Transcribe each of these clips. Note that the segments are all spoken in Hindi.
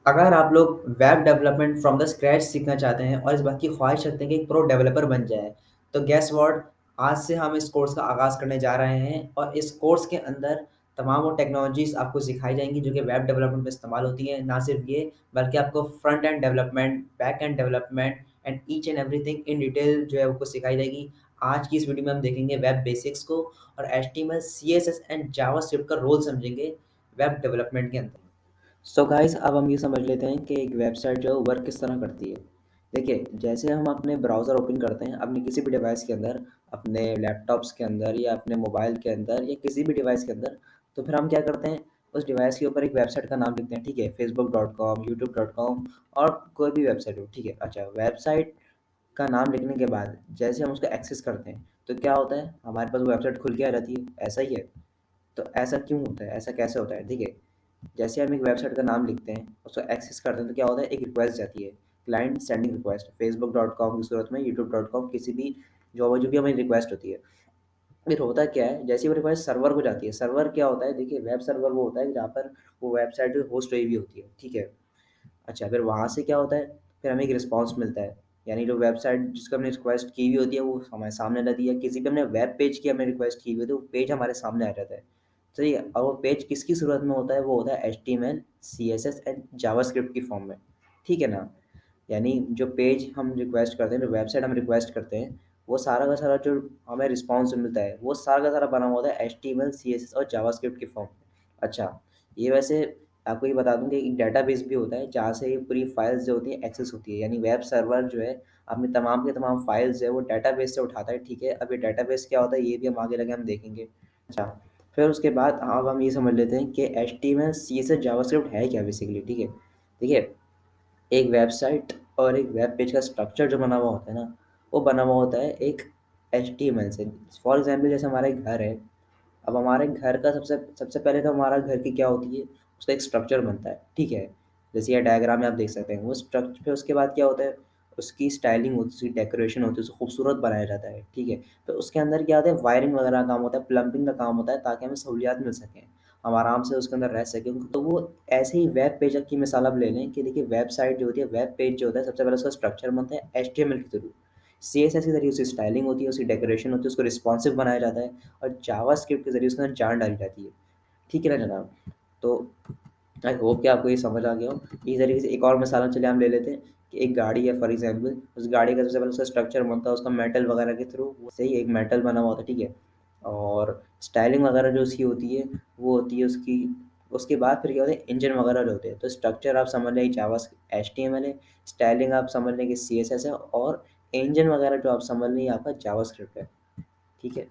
अगर आप लोग web development from the scratch सीखना चाहते हैं और इस बात की ख्वाहिश रखते हैं कि एक प्रो डेवलपर बन जाए, तो गेस व्हाट, आज से हम इस कोर्स का आगाज़ करने जा रहे हैं और इस कोर्स के अंदर तमाम वो टेक्नोलॉजीज़ आपको सिखाई जाएँगी जो कि वेब डेवलपमेंट में इस्तेमाल होती हैं। ना सिर्फ ये, बल्कि आपको front end development, back and development and each and everything in detail जो है आपको सिखाई जाएगी। आज की इस वीडियो में हम देखेंगे वेब बेसिक्स को और एचटीएमएल, सीएसएस एंड जावास्क्रिप्ट का रोल समझेंगे वेब डेवलपमेंट के अंदर। सो गाइस, अब हम ये समझ लेते हैं कि एक वेबसाइट जो है वर्क किस तरह करती है। देखिए, जैसे हम अपने ब्राउज़र ओपन करते हैं अपने किसी भी डिवाइस के अंदर, अपने लैपटॉप्स के अंदर या अपने मोबाइल के अंदर या किसी भी डिवाइस के अंदर, तो फिर हम क्या करते हैं, उस डिवाइस के ऊपर एक वेबसाइट का नाम लिखते हैं, ठीक है? facebook.com, youtube.com और कोई भी वेबसाइट हो, ठीक है? अच्छा, वेबसाइट का नाम लिखने के बाद जैसे हम उसको एक्सेस करते हैं, तो क्या होता है, हमारे पास वो वेबसाइट खुल के आ जाती है, ऐसा ही है? तो ऐसा क्यों होता है? ऐसा कैसे होता है? देखिए, जैसे हम एक वेबसाइट का नाम लिखते हैं, उसको एक्सेस करते हैं तो क्या होता है, एक रिक्वेस्ट जाती है, क्लाइंट सेंडिंग रिक्वेस्ट, facebook.com की सूरत में, youtube.com किसी भी जो भी हमें रिक्वेस्ट होती है। फिर होता क्या है, जैसे ही वो रिक्वेस्ट सर्वर को जाती है, सर्वर क्या होता है, देखिए वेब सर्वर वो होता है जहाँ पर वो वेबसाइट होस्ट हुई हुई होती है, ठीक है? अच्छा, फिर वहाँ से क्या होता है, फिर हमें एक रिस्पॉन्स मिलता है, यानी जो वेबसाइट जिसको हमने रिक्वेस्ट की हुई होती है वो हमारे सामने रहती है, किसी पे हमने वेब पेज की हमने रिक्वेस्ट की हुई होती है, वो पेज हमारे सामने आ जाता है। सही है, और वो पेज किसकी सूरत में होता है, वो होता है एचटीएमएल, सीएसएस एंड जावास्क्रिप्ट की फॉर्म में, ठीक है ना? यानी जो पेज हम रिक्वेस्ट करते हैं, जो वेबसाइट हम रिक्वेस्ट करते हैं, वो सारा का सारा जो हमें रिस्पॉन्स मिलता है, वो सारा का सारा बना हुआ होता है एचटीएमएल, सीएसएस और जावास्क्रिप्ट की फॉर्म में। अच्छा, ये वैसे आपको ये बता दूँ कि एक डेटाबेस भी होता है जहाँ से ये पूरी फाइल्स जो होती हैं एक्सेस होती है, यानी वेब सर्वर जो है अपनी तमाम के तमाम फाइल्स जो है वो डेटाबेस से उठाता है, ठीक है? अब ये डेटाबेस क्या होता है ये भी हम आगे जाके हम देखेंगे। अच्छा, फिर उसके बाद अब हम ये समझ लेते हैं कि एचटीएमएल, सीएसएस, जावास्क्रिप्ट है क्या बेसिकली, ठीक है? देखिए, एक वेबसाइट और एक वेब पेज का स्ट्रक्चर जो बना हुआ होता है ना, वो बना हुआ होता है एक एचटीएमएल से। फॉर एग्ज़ाम्पल जैसे हमारा एक घर है, अब हमारे घर का सबसे सबसे पहले तो हमारा घर की क्या होती है, उसका एक स्ट्रक्चर बनता है, ठीक है? जैसे ये डायग्राम में आप देख सकते हैं, वो स्ट्रक्चर फिर उसके बाद क्या होता है, उसकी स्टाइलिंग होती है, उसकी डेकोरेशन होती है, उसे खूबसूरत बनाया जाता है, ठीक है? फिर उसके अंदर क्या होता है, वायरिंग वगैरह का काम होता है, प्लम्बिंग का काम होता है ताकि हमें सहूलियत मिल सकें, हम आराम से उसके अंदर रह सकें। तो वो ऐसे ही वेब पेज की मिसाल आप ले लें कि देखिए वेबसाइट जो होती है, वेब पेज जो होता है, सबसे पहले उसका स्ट्रक्चर बनता है एचटीएमएल के थ्रू, सीएसएस के ज़रिए उसकी स्टाइलिंग होती है, उसकी डेकोरेशन होती है, उसको रिस्पॉन्सिव बनाया जाता है और जावास्क्रिप्ट के ज़रिए उसके अंदर जान डाली जाती है। ठीक है ना जनाब? तो आई होप कि आपको ये समझ आ गया हो। इसी तरीके से एक और मिसाल चलिए हम ले लेते हैं कि एक गाड़ी है फॉर एग्ज़ाम्पल, उस गाड़ी का सबसे पहले उसका स्ट्रक्चर बनता है, उसका मेटल वगैरह के थ्रू सही एक मेटल बना हुआ होता है, ठीक है? और स्टाइलिंग वगैरह जो उसकी होती है, वो होती है उसकी, उसके बाद फिर क्या होता है, इंजन वगैरह जो होते हैं। तो स्ट्रक्चर आप समझ लें जावा एचटीएमएल है, स्टाइलिंग आप समझ लें कि सीएसएस है और इंजन वगैरह जो आप समझ लें ये आपका जावास्क्रिप्ट है, ठीक है?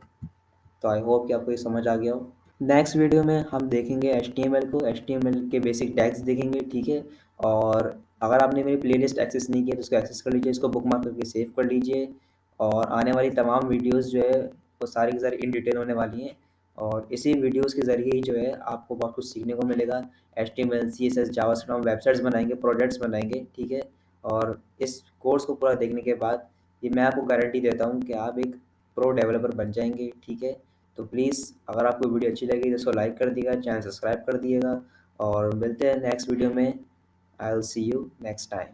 तो आई होप कि आपको ये समझ आ गया हो। नेक्स्ट वीडियो में हम देखेंगे एचटीएमएल को, एचटीएमएल के बेसिक टैग्स देखेंगे, ठीक है? और अगर आपने मेरी प्लेलिस्ट एक्सेस नहीं किया तो उसको एक्सेस कर लीजिए, इसको बुकमार्क करके सेव कर लीजिए और आने वाली तमाम वीडियोस जो है वो सारी की सारी इन डिटेल होने वाली हैं और इसी वीडियोस के ज़रिए ही जो है आपको बहुत कुछ सीखने को मिलेगा। एचटीएमएल, सीएसएस, जावास्क्रिप्ट हम वेबसाइट्स बनाएंगे, प्रोजेक्ट्स बनाएंगे, ठीक है? और इस कोर्स को पूरा देखने के बाद ये मैं आपको गारंटी देता हूँ कि आप एक प्रो डेवलपर बन जाएंगे, ठीक है? तो प्लीज़ अगर आपको वीडियो अच्छी लगी तो इसको लाइक कर दिएगा, चैनल सब्सक्राइब कर दिएगा और मिलते हैं नेक्स्ट वीडियो में। I will see you next time.